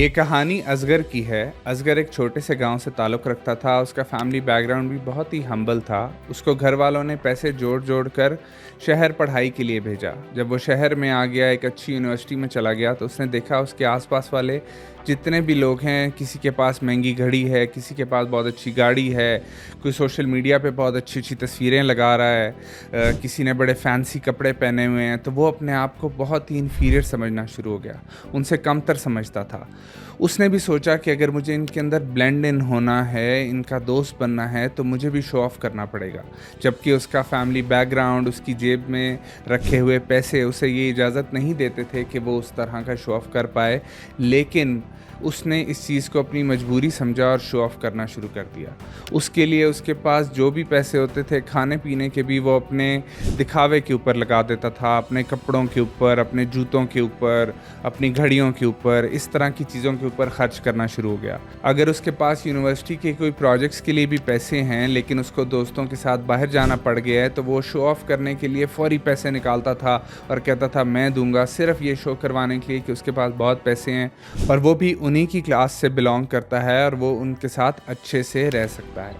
ये कहानी असगर की है। असगर एक छोटे से गांव से ताल्लुक़ रखता था। उसका फैमिली बैकग्राउंड भी बहुत ही हम्बल था। उसको घर वालों ने पैसे जोड़ जोड़ कर शहर पढ़ाई के लिए भेजा। जब वो शहर में आ गया, एक अच्छी यूनिवर्सिटी में चला गया, तो उसने देखा उसके आसपास वाले जितने भी लोग हैं, किसी के पास महंगी घड़ी है, किसी के पास बहुत अच्छी गाड़ी है, कोई सोशल मीडिया पे बहुत अच्छी अच्छी तस्वीरें लगा रहा है, किसी ने बड़े फैंसी कपड़े पहने हुए हैं, तो वो अपने आप को बहुत ही इन्फीरियर समझना शुरू हो गया, उनसे कमतर समझता था। उसने भी सोचा कि अगर मुझे इनके अंदर ब्लेंड इन होना है, इनका दोस्त बनना है, तो मुझे भी शो ऑफ करना पड़ेगा। जबकि उसका फैमिली बैकग्राउंड, उसकी जेब में रखे हुए पैसे उसे ये इजाज़त नहीं देते थे कि वो उस तरह का शो ऑफ कर पाए, लेकिन उसने इस चीज़ को अपनी मजबूरी समझा और शो ऑफ करना शुरू कर दिया। उसके लिए उसके पास जो भी पैसे होते थे, खाने पीने के भी, वो अपने दिखावे के ऊपर लगा देता था, अपने कपड़ों के ऊपर, अपने जूतों के ऊपर, अपनी घड़ियों के ऊपर, इस तरह की चीज़ों के ऊपर खर्च करना शुरू हो गया। अगर उसके पास यूनिवर्सिटी के कोई प्रोजेक्ट्स के लिए भी पैसे हैं, लेकिन उसको दोस्तों के साथ बाहर जाना पड़ गया है, तो वो शो ऑफ करने के लिए फ़ौरी पैसे निकालता था और कहता था मैं दूंगा, सिर्फ ये शो करवाने के लिए कि उसके पास बहुत पैसे हैं और वो भी उन्हीं की क्लास से बिलोंग करता है और वो उनके साथ अच्छे से रह सकता है।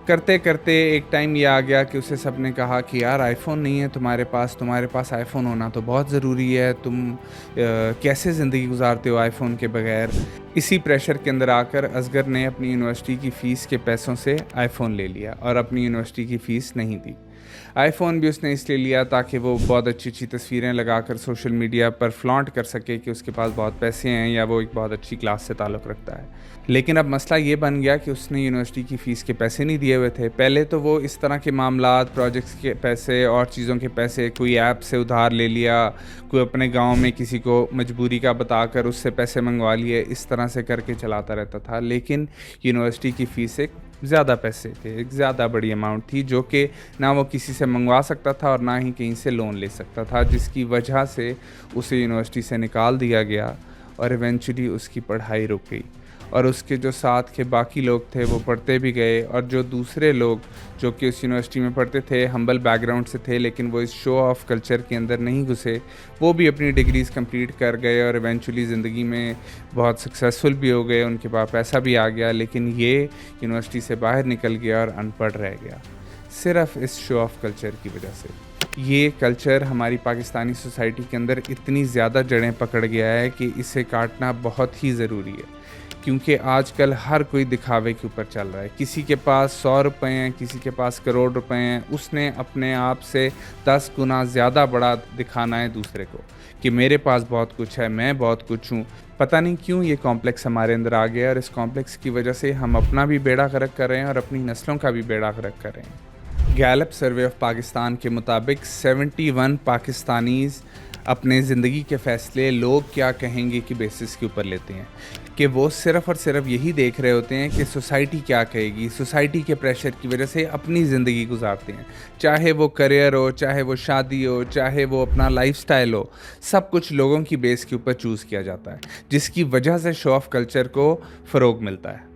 करते करते एक टाइम ये आ गया कि उसे सबने कहा कि यार आईफोन नहीं है तुम्हारे पास आईफोन होना तो बहुत ज़रूरी है, तुम कैसे ज़िंदगी गुजारते हो आईफोन के बगैर। इसी प्रेशर के अंदर आकर असगर ने अपनी यूनिवर्सिटी की फ़ीस के पैसों से आईफोन ले लिया और अपनी यूनिवर्सिटी की फ़ीस नहीं दी। आईफोन भी उसने इसलिए लिया ताकि वो बहुत अच्छी अच्छी तस्वीरें लगाकर सोशल मीडिया पर फ्लॉन्ट कर सके कि उसके पास बहुत पैसे हैं या वो एक बहुत अच्छी क्लास से ताल्लुक़ रखता है। लेकिन अब मसला ये बन गया कि उसने यूनिवर्सिटी की फ़ीस के पैसे नहीं दिए हुए थे। पहले तो वो इस तरह के मामलात, प्रोजेक्ट्स के पैसे और चीज़ों के पैसे कोई ऐप से उधार ले लिया, कोई अपने गाँव में किसी को मजबूरी का बताकर उससे पैसे मंगवा लिए, इस तरह से करके चलाता रहता था। लेकिन यूनिवर्सिटी की फ़ीस एक ज़्यादा पैसे थे, एक ज़्यादा बड़ी अमाउंट थी जो कि ना वो किसी से मंगवा सकता था और ना ही कहीं से लोन ले सकता था, जिसकी वजह से उसे यूनिवर्सिटी से निकाल दिया गया और इवेंचुअली उसकी पढ़ाई रुक गई। और उसके जो साथ के बाकी लोग थे वो पढ़ते भी गए और जो दूसरे लोग जो कि उस यूनिवर्सिटी में पढ़ते थे, हम्बल बैकग्राउंड से थे, लेकिन वो इस शो ऑफ कल्चर के अंदर नहीं घुसे, वो भी अपनी डिग्रीज़ कंप्लीट कर गए और इवेंचुअली ज़िंदगी में बहुत सक्सेसफुल भी हो गए, उनके पास पैसा भी आ गया। लेकिन ये यूनिवर्सिटी से बाहर निकल गया और अनपढ़ रह गया, सिर्फ इस शो ऑफ कल्चर की वजह से। ये कल्चर हमारी पाकिस्तानी सोसाइटी के अंदर इतनी ज़्यादा जड़ें पकड़ गया है कि इसे काटना बहुत ही ज़रूरी है, क्योंकि आजकल हर कोई दिखावे के ऊपर चल रहा है। किसी के पास 100 रुपये हैं, किसी के पास करोड़ रुपए हैं, उसने अपने आप से 10 गुना ज़्यादा बड़ा दिखाना है दूसरे को कि मेरे पास बहुत कुछ है, मैं बहुत कुछ हूँ। पता नहीं क्यों ये कॉम्प्लेक्स हमारे अंदर आ गया और इस कॉम्प्लेक्स की वजह से हम अपना भी बेड़ा गर्क कर रहे हैं और अपनी नस्लों का भी बेड़ा गर्क कर रहे हैं। गैलप सर्वे ऑफ पाकिस्तान के मुताबिक 71 पाकिस्तानीज़ अपने ज़िंदगी के फ़ैसले लोग क्या कहेंगे की बेसिस के ऊपर लेते हैं, कि वो सिर्फ़ और सिर्फ यही देख रहे होते हैं कि सोसाइटी क्या कहेगी। सोसाइटी के प्रेशर की वजह से अपनी ज़िंदगी गुजारते हैं, चाहे वो करियर हो, चाहे वो शादी हो, चाहे वो अपना लाइफ़स्टाइल हो, सब कुछ लोगों की बेस के ऊपर चूज़ किया जाता है, जिसकी वजह से शो ऑफ कल्चर को फ़रोग़ मिलता है।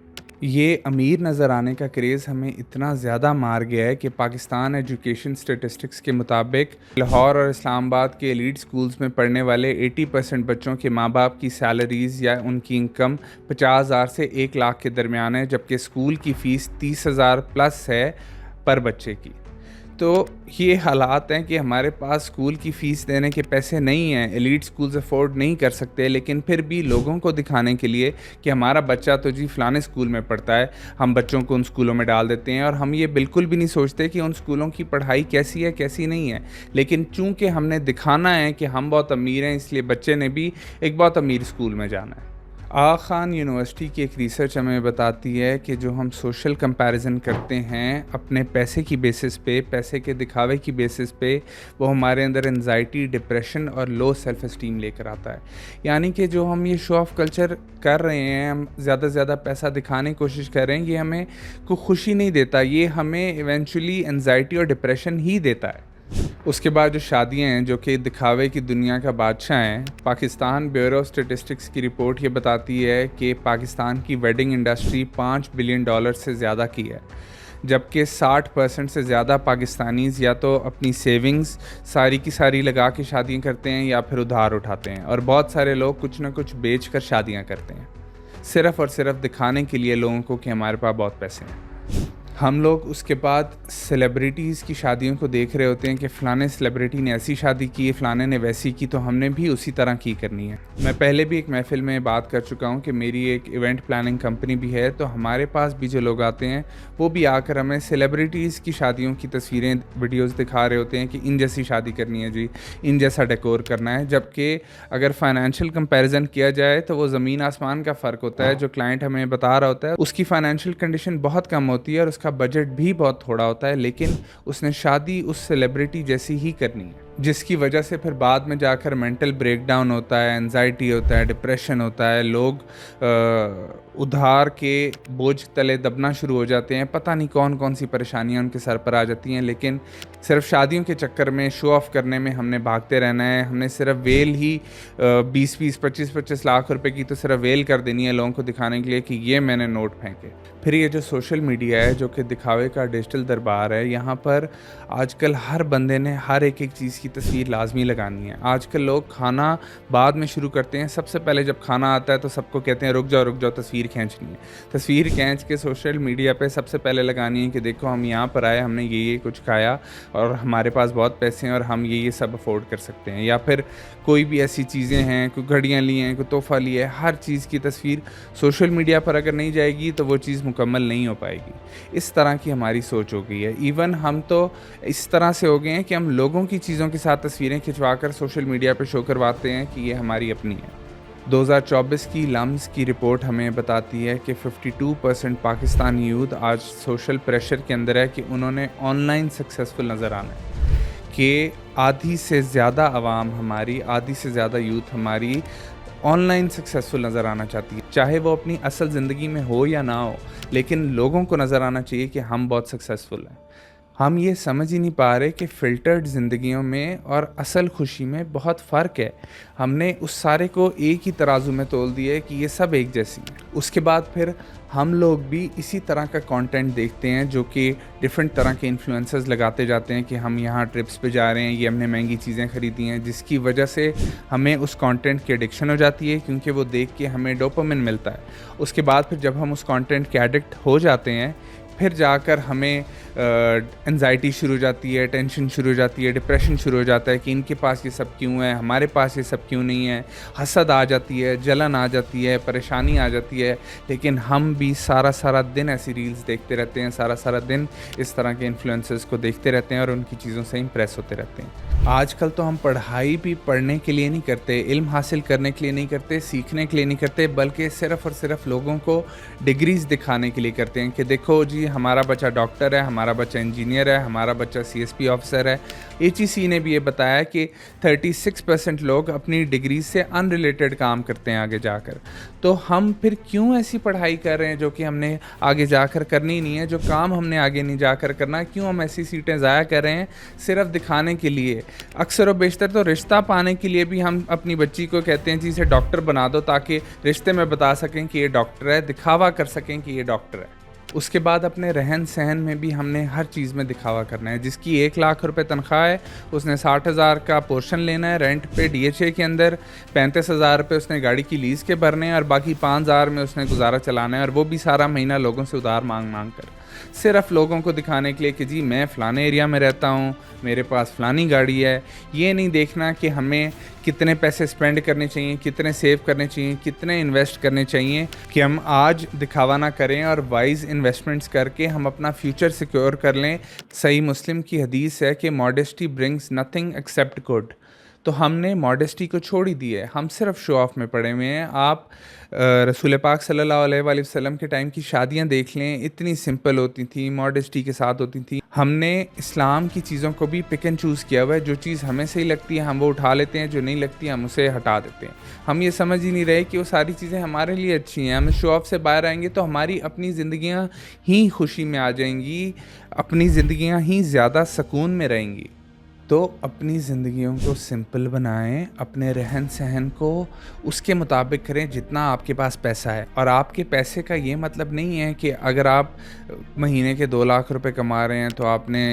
ये अमीर नज़र आने का क्रेज़ हमें इतना ज़्यादा मार गया है कि पाकिस्तान एजुकेशन स्टेटिस्टिक्स के मुताबिक लाहौर और इस्लामाबाद के एलीट स्कूल्स में पढ़ने वाले 80% बच्चों के माँ बाप की सैलरीज़ या उनकी इनकम 50,000 से 1 लाख के दरमियान है, जबकि स्कूल की फ़ीस 30,000 प्लस है पर बच्चे की। तो ये हालात हैं कि हमारे पास स्कूल की फ़ीस देने के पैसे नहीं हैं, एलीट स्कूल्स अफोर्ड नहीं कर सकते, लेकिन फिर भी लोगों को दिखाने के लिए कि हमारा बच्चा तो जी फ़लाने स्कूल में पढ़ता है, हम बच्चों को उन स्कूलों में डाल देते हैं और हम ये बिल्कुल भी नहीं सोचते कि उन स्कूलों की पढ़ाई कैसी है, कैसी नहीं है। लेकिन चूँकि हमने दिखाना है कि हम बहुत अमीर हैं, इसलिए बच्चे ने भी एक बहुत अमीर स्कूल में जाना है। आगा खान यूनिवर्सिटी की एक रिसर्च हमें बताती है कि जो हम सोशल कंपैरिजन करते हैं अपने पैसे की बेसिस पे, पैसे के दिखावे की बेसिस पे, वो हमारे अंदर एंजाइटी, डिप्रेशन और लो सेल्फ एस्टीम लेकर आता है। यानी कि जो हम ये शो ऑफ कल्चर कर रहे हैं, हम ज़्यादा से ज़्यादा पैसा दिखाने की कोशिश कर रहे हैं, ये हमें कोई खुशी नहीं देता, ये हमें इवेंचुअली एंजाइटी और डिप्रेशन ही देता है। उसके बाद जो शादियां हैं जो कि दिखावे की दुनिया का बादशाह हैं, पाकिस्तान ब्यूरो ऑफ स्टैटिस्टिक्स की रिपोर्ट ये बताती है कि पाकिस्तान की वेडिंग इंडस्ट्री $5 बिलियन से ज़्यादा की है, जबकि 60% से ज़्यादा पाकिस्तानीज़ या तो अपनी सेविंग्स सारी की सारी लगा के शादियाँ करते हैं या फिर उधार उठाते हैं, और बहुत सारे लोग कुछ ना कुछ बेच कर शादियाँ करते हैं। सिर्फ़ और सिर्फ़ दिखाने के लिए लोगों को कि हमारे पास बहुत पैसे हैं। हम लोग उसके बाद सेलिब्रिटीज़ की शादियों को देख रहे होते हैं कि फ़लाने सेलिब्रिटी ने ऐसी शादी की, फ़लाने ने वैसी की, तो हमने भी उसी तरह की करनी है। मैं पहले भी एक महफ़िल में बात कर चुका हूँ कि मेरी एक इवेंट प्लानिंग कंपनी भी है, तो हमारे पास भी जो लोग आते हैं वो भी आकर हमें सेलिब्रिटीज़ की शादियों की तस्वीरें, वीडियोज़ दिखा रहे होते हैं कि इन जैसी शादी करनी है जी, इन जैसा डेकोर करना है। जबकि अगर फाइनेंशियल कंपैरिजन किया जाए तो वो ज़मीन आसमान का फ़र्क होता है। जो क्लाइंट हमें बता रहा होता है उसकी फाइनेंशियल कंडीशन बहुत कम होती है और उसका बजट भी बहुत थोड़ा होता है, लेकिन उसने शादी उस सेलिब्रिटी जैसी ही करनी है, जिसकी वजह से फिर बाद में जाकर मेंटल ब्रेकडाउन होता है, एंजाइटी होता है, डिप्रेशन होता है, लोग उधार के बोझ तले दबना शुरू हो जाते हैं। पता नहीं कौन कौन सी परेशानियां उनके सर पर आ जाती हैं, लेकिन सिर्फ शादियों के चक्कर में शो ऑफ करने में हमने भागते रहना है। हमने सिर्फ वेल ही 20-20, 25-25 लाख रुपए की तो सिर्फ वेल कर देनी है लोगों को दिखाने के लिए कि ये मैंने नोट फेंके। फिर ये जो सोशल मीडिया है, जो कि दिखावे का डिजिटल दरबार है, यहाँ पर आजकल हर बंदे ने हर एक चीज़ की तस्वीर लाजमी लगानी है। आजकल लोग खाना बाद में शुरू करते हैं, सबसे पहले जब खाना आता है तो सबको कहते हैं रुक जाओ तस्वीर खींचनी है। तस्वीर खींच के सोशल मीडिया पे सबसे पहले लगानी है कि देखो हम यहाँ पर आए, हमने ये कुछ खाया और हमारे पास बहुत पैसे हैं और हम ये सब अफोर्ड कर सकते हैं। या फिर कोई भी ऐसी चीज़ें हैं, कोई घड़ियाँ ली हैं, कोई तोहफ़ा लिया है, हर चीज़ की तस्वीर सोशल मीडिया पर अगर नहीं जाएगी तो वो चीज़ मुकम्मल नहीं हो पाएगी। इस तरह की हमारी सोच हो गई है। इवन हम तो इस तरह से हो गए हैं कि हम लोगों की चीज़ों के साथ तस्वीरें खिंचवा कर सोशल मीडिया पे शो करवाते हैं कि ये हमारी अपनी है। 2024 की लम्स की रिपोर्ट हमें बताती है कि 52% पाकिस्तानी यूथ आज सोशल प्रेशर के अंदर है कि उन्होंने ऑनलाइन सक्सेसफुल नज़र आना है, कि आधी से ज़्यादा आवाम हमारी, आधी से ज़्यादा यूथ हमारी ऑनलाइन सक्सेसफुल नज़र आना चाहती है। चाहे वो अपनी असल ज़िंदगी में हो या ना हो, लेकिन लोगों को नज़र आना चाहिए कि हम बहुत सक्सेसफुल हैं। हम ये समझ ही नहीं पा रहे कि फ़िल्टर्ड ज़िंदगियों में और असल खुशी में बहुत फ़र्क है। हमने उस सारे को एक ही तराजू में तोल दिया है कि ये सब एक जैसी हैं। उसके बाद फिर हम लोग भी इसी तरह का कंटेंट देखते हैं जो कि डिफरेंट तरह के इन्फ्लुएंसर्स लगाते जाते हैं कि हम यहाँ ट्रिप्स पे जा रहे हैं, ये हमने महंगी चीज़ें ख़रीदी हैं, जिसकी वजह से हमें उस कंटेंट की एडिक्शन हो जाती है, क्योंकि वो देख के हमें डोपामिन मिलता है। उसके बाद फिर जब हम उस कंटेंट के एडिक्ट हो जाते हैं, फिर जाकर हमें एंजाइटी शुरू हो जाती है, टेंशन शुरू हो जाती है, डिप्रेशन शुरू हो जाता है कि इनके पास ये सब क्यों है, हमारे पास ये सब क्यों नहीं है। हसद आ जाती है, जलन आ जाती है, परेशानी आ जाती है। लेकिन हम भी सारा दिन ऐसी रील्स देखते रहते हैं, सारा दिन इस तरह के इन्फ्लुएंसर्स को देखते रहते हैं और उनकी चीज़ों से इम्प्रेस होते रहते हैं। आजकल तो हम पढ़ाई भी पढ़ने के लिए नहीं करते, इल्म हासिल करने के लिए नहीं करते, सीखने के लिए नहीं करते, बल्कि सिर्फ़ और सिर्फ लोगों को डिग्रीज़ दिखाने के लिए करते हैं कि देखो जी हमारा बच्चा डॉक्टर है, हमारा बच्चा इंजीनियर है, हमारा बच्चा सीएसपी ऑफिसर है। एचईसी ने भी ये बताया कि 36% लोग अपनी डिग्री से अनरिलेटेड काम करते हैं आगे जाकर। तो हम फिर क्यों ऐसी पढ़ाई कर रहे हैं जो कि हमने आगे जाकर करनी नहीं है, जो काम हमने आगे नहीं जाकर करना, क्यों हम ऐसी सीटें ज़ाया कर रहे हैं सिर्फ दिखाने के लिए। अक्सर और बेशतर तो रिश्ता पाने के लिए भी हम अपनी बच्ची को कहते हैं जी इसे डॉक्टर बना दो, ताकि रिश्ते में बता सकें कि ये डॉक्टर है, दिखावा कर सकें कि ये डॉक्टर है। उसके बाद अपने रहन सहन में भी हमने हर चीज़ में दिखावा करना है। जिसकी 1 लाख रुपए तनख्वाह है उसने 60,000 का पोर्शन लेना है रेंट पे डीएचए के अंदर, 35,000 रुपये उसने गाड़ी की लीज़ के भरने हैं और बाकी 5,000 में उसने गुजारा चलाना है, और वो भी सारा महीना लोगों से उधार मांग कर, सिर्फ लोगों को दिखाने के लिए कि जी मैं फ़लाने एरिया में रहता हूँ, मेरे पास फ़लानी गाड़ी है। ये नहीं देखना कि हमें कितने पैसे स्पेंड करने चाहिए, कितने सेव करने चाहिए, कितने इन्वेस्ट करने चाहिए, कि हम आज दिखावा ना करें और वाइज इन्वेस्टमेंट्स करके हम अपना फ्यूचर सिक्योर कर लें। सही मुस्लिम की हदीस है कि modesty brings nothing accept good. तो हमने मॉडेस्टी को छोड़ ही दी है, हम सिर्फ शो ऑफ में पड़े हुए हैं। आप रसूल पाक सल्लल्लाहु अलैहि वसल्लम के टाइम की शादियां देख लें, इतनी सिंपल होती थी, मॉडेस्टी के साथ होती थी। हमने इस्लाम की चीज़ों को भी पिक एंड चूज़ किया हुआ है। जो चीज़ हमें सही लगती है हम वो उठा लेते हैं, जो नहीं लगती हम उसे हटा देते हैं। हम ये समझ ही नहीं रहे कि वो सारी चीज़ें हमारे लिए अच्छी हैं। हम शो ऑफ से बाहर आएंगे तो हमारी अपनी ज़िंदगियाँ ही खुशी में आ जाएंगी, अपनी ज़िंदगियाँ ही ज़्यादा सुकून में रहेंगी। तो अपनी ज़िंदगियों को सिंपल बनाएं, अपने रहन सहन को उसके मुताबिक करें जितना आपके पास पैसा है। और आपके पैसे का ये मतलब नहीं है कि अगर आप महीने के 2 लाख रुपए कमा रहे हैं तो आपने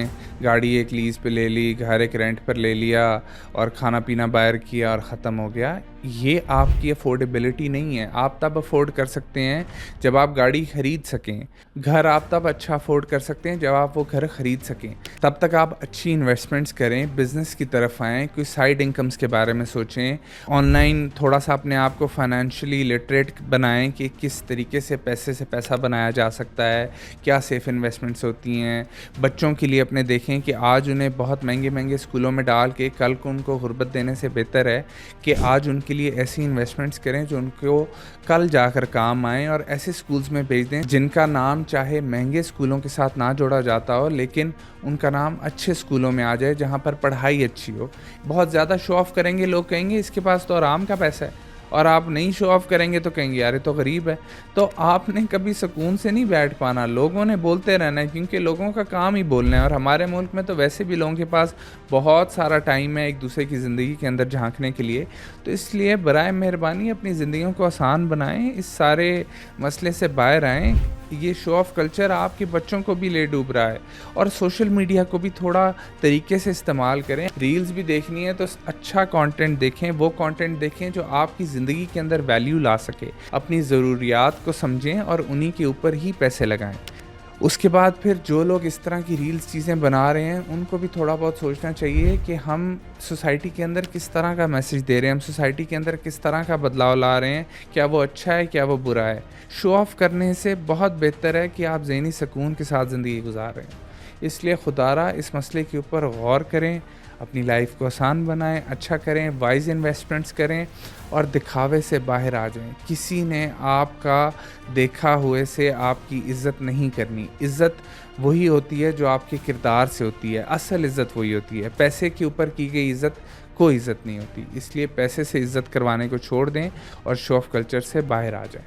गाड़ी एक लीज़ पे ले ली, घर एक रेंट पर ले लिया और खाना पीना बाहर किया और ख़त्म हो गया। ये आपकी अफ़ोर्डेबिलिटी नहीं है। आप तब अफ़ोर्ड कर सकते हैं जब आप गाड़ी खरीद सकें। घर आप तब अच्छा अफ़ोर्ड कर सकते हैं जब आप वो घर खरीद सकें। तब तक आप अच्छी इन्वेस्टमेंट्स करें, बिज़नेस की तरफ आएँ, कोई साइड इनकम्स के बारे में सोचें। ऑनलाइन थोड़ा-सा अपने आप को फाइनेंशियली लिटरेट बनाएँ कि किस तरीके से पैसा बनाया जा सकता है, क्या सेफ़ इन्वेस्टमेंट्स होती हैं। बच्चों के लिए अपने देखें कि आज उन्हें बहुत महँगे-महँगे स्कूलों में डाल के कल को उनको गुर्बत देने से बेहतर है कि आज उनके लिए ऐसी इन्वेस्टमेंट्स करें जो उनको कल जाकर काम आएँ, और ऐसे स्कूल्स में भेज दें जिनका नाम चाहे महंगे स्कूलों के साथ ना जोड़ा जाता हो, लेकिन उनका नाम अच्छे स्कूलों में आ जाए जहाँ पर पढ़ाई अच्छी हो। बहुत ज़्यादा शो ऑफ करेंगे, लोग कहेंगे इसके पास तो आराम का पैसा है, और आप नहीं शो ऑफ करेंगे तो कहेंगे यार ये तो गरीब है। तो आपने कभी सुकून से नहीं बैठ पाना, लोगों ने बोलते रहना है, क्योंकि लोगों का काम ही बोलना है। और हमारे मुल्क में तो वैसे भी लोगों के पास बहुत सारा टाइम है एक दूसरे की ज़िंदगी के अंदर झांकने के लिए। तो इसलिए बराए मेहरबानी अपनी ज़िंदगियों को आसान बनाएं, इस सारे मसले से बाहर आएँ। ये शो ऑफ कल्चर आपके बच्चों को भी ले डूब रहा है, और सोशल मीडिया को भी थोड़ा तरीके से इस्तेमाल करें। रील्स भी देखनी है तो अच्छा कंटेंट देखें, वो कंटेंट देखें जो आपकी ज़िंदगी के अंदर वैल्यू ला सके। अपनी ज़रूरियात को समझें और उन्हीं के ऊपर ही पैसे लगाएं। उसके बाद फिर जो लोग इस तरह की रील्स चीज़ें बना रहे हैं, उनको भी थोड़ा बहुत सोचना चाहिए कि हम सोसाइटी के अंदर किस तरह का मैसेज दे रहे हैं, हम सोसाइटी के अंदर किस तरह का बदलाव ला रहे हैं, क्या वो अच्छा है, क्या वो बुरा है। शो ऑफ करने से बहुत बेहतर है कि आप ज़हनी सुकून के साथ ज़िंदगी गुजार रहे हैं। इसलिए खुदारा इस मसले के ऊपर गौर करें, अपनी लाइफ को आसान बनाएं, अच्छा करें, वाइज इन्वेस्टमेंट्स करें, और दिखावे से बाहर आ जाएं। किसी ने आपका देखा हुए से आपकी इज़्ज़त नहीं करनी। इज़्ज़त वही होती है जो आपके किरदार से होती है, असल इज़्ज़त वही होती है। पैसे के ऊपर की गई इज़्ज़त कोई इज़्ज़त नहीं होती। इसलिए पैसे से इज़्ज़त करवाने को छोड़ दें और शो ऑफ कल्चर से बाहर आ जाएं।